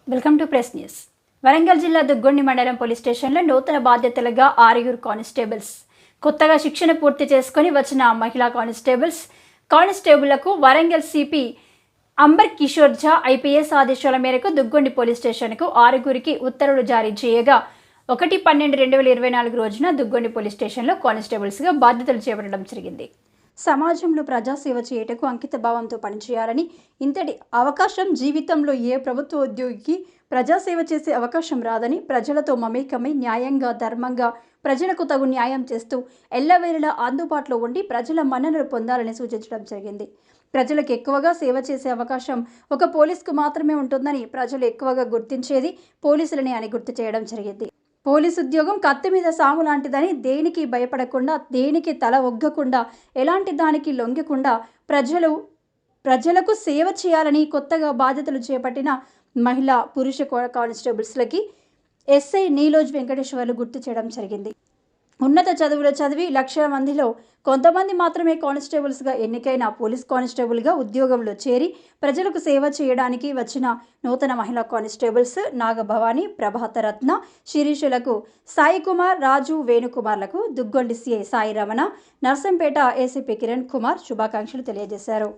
Welcome to press news. Warangal జిల్లా దుగ్గొండి మండలం police స్టేషన్లో నూతన బాధ్యతలుగా 6 కానిస్టేబుల్స్ కొత్తగా శిక్షణ పూర్తి చేసుకుని వచ్చిన మహిళా కానిస్టేబుళ్లకు వరంగల్ సిపి అంబర్ కిషోర్ ఝా ఐపీఎస్ ఆదేశాల మేరకు దుగ్గొండి పోలీస్ స్టేషన్కు 6 ఉత్తర్వులు జారీ చేయగా 1/12/2024 రోజున దుగ్గొండి పోలీస్ స్టేషన్లో కానిస్టేబుల్స్గా బాధ్యతలు చేపట్టడం జరిగింది. సమాజంలో ప్రజాసేవ చేయటకు అంకిత భావంతో పనిచేయాలని, ఇంతటి అవకాశం జీవితంలో ఏ ప్రభుత్వ ఉద్యోగికి ప్రజాసేవ చేసే అవకాశం రాదని, ప్రజలతో మమేకమై న్యాయంగా ధర్మంగా ప్రజలకు తగు న్యాయం చేస్తూ ఎల్లవేళలా అందుబాటులో ఉండి ప్రజల మన్ననలు పొందాలని సూచించడం జరిగింది. ప్రజలకు ఎక్కువగా సేవ చేసే అవకాశం ఒక పోలీసుకు మాత్రమే ఉంటుందని ప్రజలు ఎక్కువగా గుర్తించేది పోలీసులని అని గుర్తు చేయడం జరిగింది. పోలీసు ఉద్యోగం కత్తి మీద సాము లాంటిదని, దేనికి భయపడకుండా, దేనికి తల ఒగ్గకుండా, ఎలాంటి దానికి లొంగకుండా ప్రజలకు సేవ చేయాలని కొత్తగా బాధ్యతలు చేపట్టిన మహిళా పురుష కానిస్టేబుల్స్లకి ఎస్ఐ నీలోజ్ వెంకటేశ్వర్లు గుర్తు చేయడం జరిగింది. ఉన్నత చదువులు చదివి లక్షల మందిలో కొంతమంది మాత్రమే కానిస్టేబుల్స్గా ఎన్నికైన పోలీస్ కానిస్టేబుల్గా ఉద్యోగంలో చేరి ప్రజలకు సేవ చేయడానికి వచ్చిన నూతన మహిళా కానిస్టేబుల్స్ నాగభవాని, ప్రభాతరత్న, శిరీషులకు సాయి కుమార్, రాజు, వేణుకుమార్లకు దుగ్గొండి సిఐ సాయి రమణ, నర్సంపేట ఏసీపీ కిరణ్ కుమార్ శుభాకాంక్షలు తెలియజేశారు.